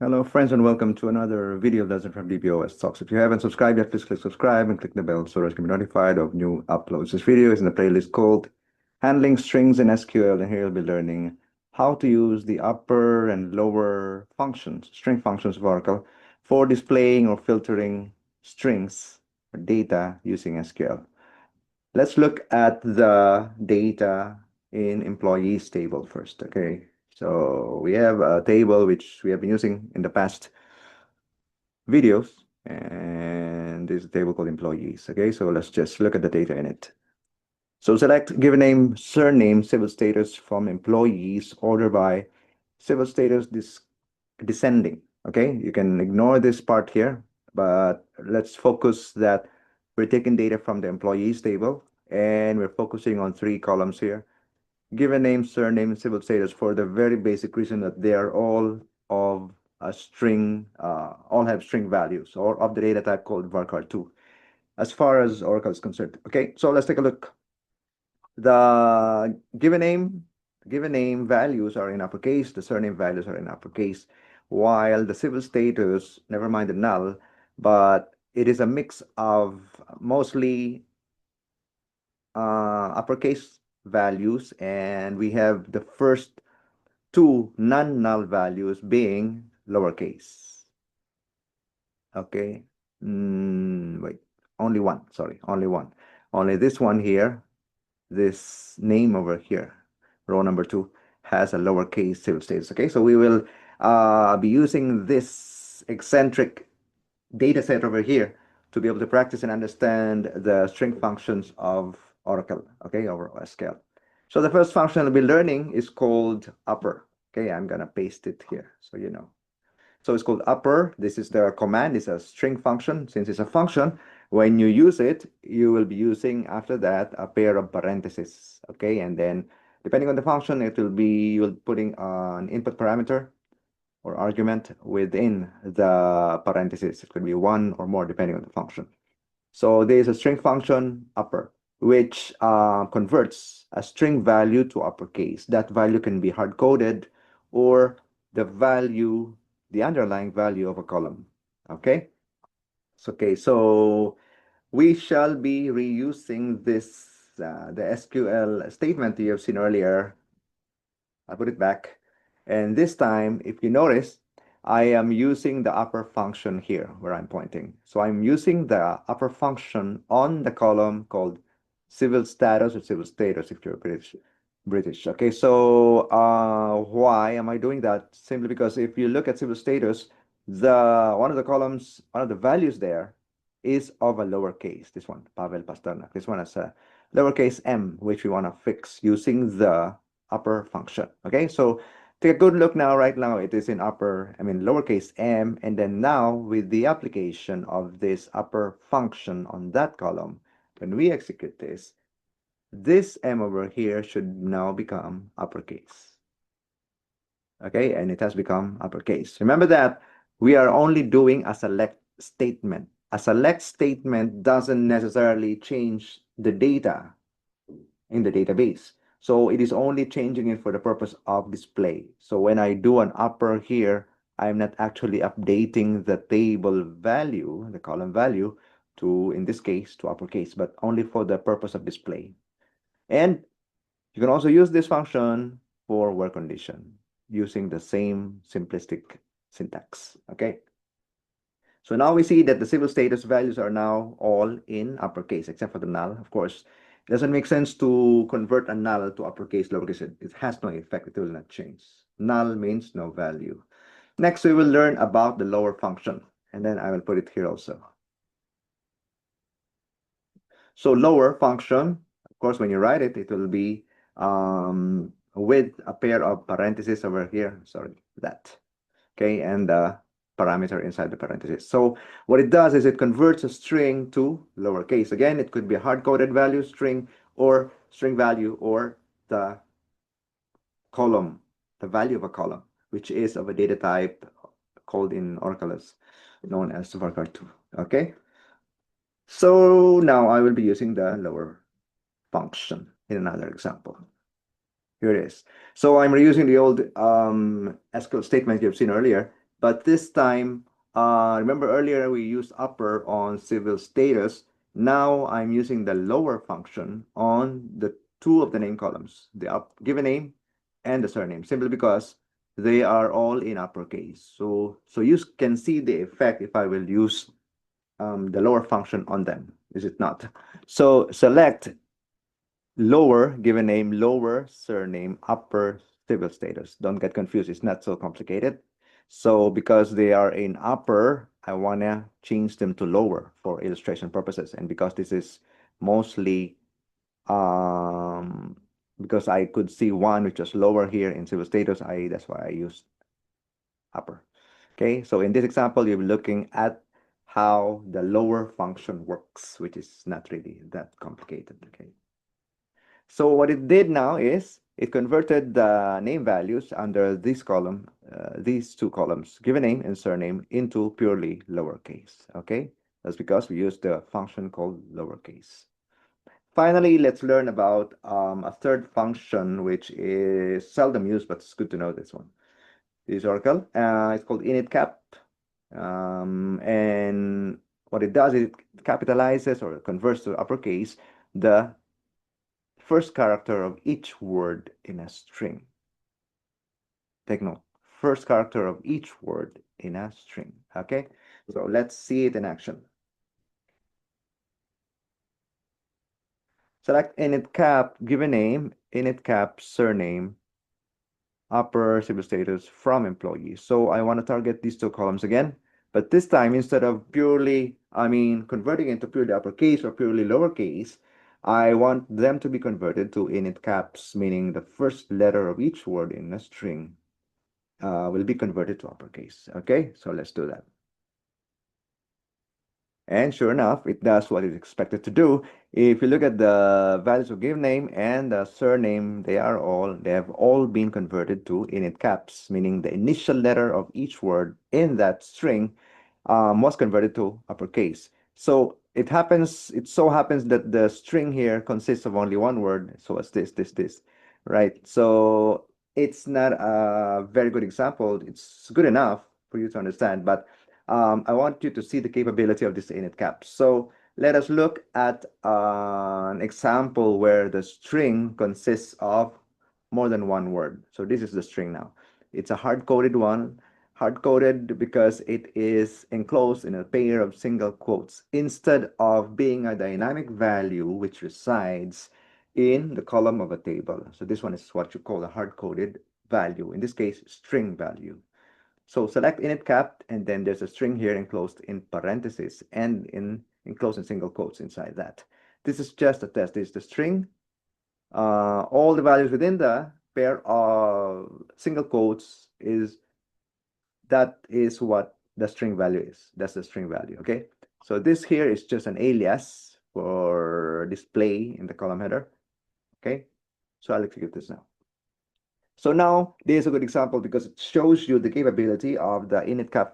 Hello, friends, and welcome to another video lesson from DPOS Talks. If you haven't subscribed yet, please click subscribe and click the bell so that you can be notified of new uploads. This video is in the playlist called Handling Strings in SQL, and here you'll be learning how to use the upper and lower functions, string functions of Oracle, for displaying or filtering strings or data using SQL. Let's look at the data in employees table first, okay? So we have a table which we have been using in the past videos, and this is a table called employees, okay? So let's just look at the data in it. So select given name, surname, civil status from employees, order by civil status descending, okay? You can ignore this part here, but let's focus that we're taking data from the employees table, and we're focusing on 3 columns here. Given name, surname, and civil status for the very basic reason that they are all of a string, all have string values or of the data type called varchar2 as far as Oracle is concerned. Okay, so let's take a look. The given name values are in uppercase, the surname values are in uppercase, while the civil status, never mind the null, but it is a mix of mostly uppercase values, and we have the first 2 non-null values being lowercase. Okay. Wait, only one. Sorry, only one. Only this one here, this name over here, row number 2, has a lowercase civil status. Okay, so we will be using this eccentric data set over here to be able to practice and understand the string functions of Oracle, okay, over SQL. So the first function we'll be learning is called upper. Okay, I'm gonna paste it here so you know. So it's called upper. This is the command. It's a string function. Since it's a function, when you use it, you will be using after that a pair of parentheses. Okay, and then depending on the function, it will be you'll putting an input parameter or argument within the parentheses. It could be 1 or more depending on the function. So there is a string function upper, which converts a string value to uppercase. That value can be hard-coded or the value, the underlying value of a column. Okay? Okay, so we shall be reusing this, the SQL statement you have seen earlier. I'll put it back. And this time, if you notice, I am using the upper function here where I'm pointing. So I'm using the upper function on the column called civil status or civil status if you're British. Okay, so why am I doing that? Simply because if you look at civil status, one of the columns, one of the values there is of a lowercase. This one, Pavel Pasternak. This one has a lowercase m, which we want to fix using the upper function. Okay, so take a good look now. Right now, it is in lowercase m, and then now with the application of this upper function on that column, when we execute this m over here should now become uppercase. Okay, and it has become uppercase. Remember that we are only doing a select statement. A select statement doesn't necessarily change the data in the database. So it is only changing it for the purpose of display. So when I do an upper here, I'm not actually updating the table value, the column value, to, in this case, to uppercase, but only for the purpose of display. And you can also use this function for work condition using the same simplistic syntax, okay? So now we see that the civil status values are now all in uppercase, except for the null. Of course, it doesn't make sense to convert a null to uppercase, lowercase. It has no effect. It will not change. Null means no value. Next, we will learn about the lower function, and then I will put it here also. So lower function, of course, when you write it, it will be with a pair of parentheses over here. Sorry, that. Okay, and the parameter inside the parentheses. So what it does is it converts a string to lowercase. Again, it could be a hard-coded value string or string value or the column, the value of a column, which is of a data type called in Oracle as known as varchar2. Okay. So now I will be using the lower function in another example. Here it is. So I'm reusing the old SQL statement you've seen earlier. but this time, remember earlier we used upper on civil status. Now I'm using the lower function on the two of the name columns, the given name and the surname, simply because they are all in uppercase. So you can see the effect if I will use the lower function on them, is it not? So select lower given name, lower surname, upper civil status. Don't get confused. It's not so complicated. So because they are in upper, I want to change them to lower for illustration purposes. And because this is mostly, because I could see one which was lower here in civil status, that's why I used upper. Okay, so in this example, you're looking at how the lower function works, which is not really that complicated. Okay. So what it did now is it converted the name values under this column, these two columns, given name and surname, into purely lowercase. Okay, that's because we used the function called lowercase. Finally, let's learn about a third function which is seldom used, but it's good to know this one. This Oracle, it's called initcap, and what it does is it capitalizes or converts to uppercase the first character of each word in a string. Take note, first character of each word in a string. Okay, so let's see it in action. Select initcap, given name, initcap, surname, upper civil status from employee. So I want to target these two columns again, but this time instead of purely, converting into purely uppercase or purely lowercase, I want them to be converted to init caps, meaning the first letter of each word in a string will be converted to uppercase. Okay, so let's do that. And sure enough, it does what it's expected to do. If you look at the values of given name and the surname, they have all been converted to init caps, meaning the initial letter of each word in that string was converted to uppercase. So it so happens that the string here consists of only one word. So it's this, right? So it's not a very good example. It's good enough for you to understand, but I want you to see the capability of this init cap. So let us look at an example where the string consists of more than one word. So this is the string now. It's a hard-coded one, hard-coded because it is enclosed in a pair of single quotes instead of being a dynamic value which resides in the column of a table. So this one is what you call a hard-coded value, in this case, string value. So select init cap, and then there's a string here enclosed in parentheses and enclosed in single quotes inside that. This is just a test. This is the string. All the values within the pair of single quotes that is what the string value is. That's the string value, okay? So this here is just an alias for display in the column header, okay? So I'll execute this now. So now this is a good example because it shows you the capability of the initcap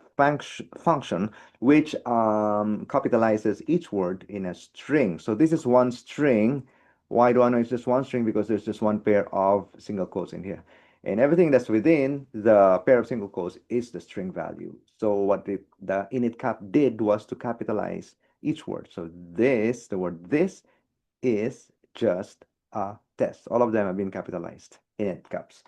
function, which capitalizes each word in a string. So this is one string. Why do I know it's just one string? Because there's just one pair of single quotes in here. And everything that's within the pair of single quotes is the string value. So what the initcap did was to capitalize each word. So the word this is just a test. All of them have been capitalized in caps.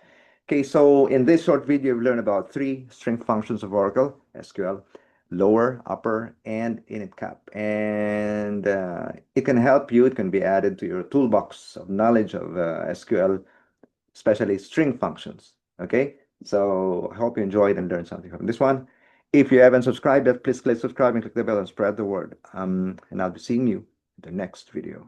Okay, so in this short video, we've learned about 3 string functions of Oracle SQL: lower, upper, and init cap. And it can help you. It can be added to your toolbox of knowledge of SQL, especially string functions. Okay, so I hope you enjoyed and learned something from this one. If you haven't subscribed yet, please click subscribe and click the bell and spread the word. And I'll be seeing you in the next video.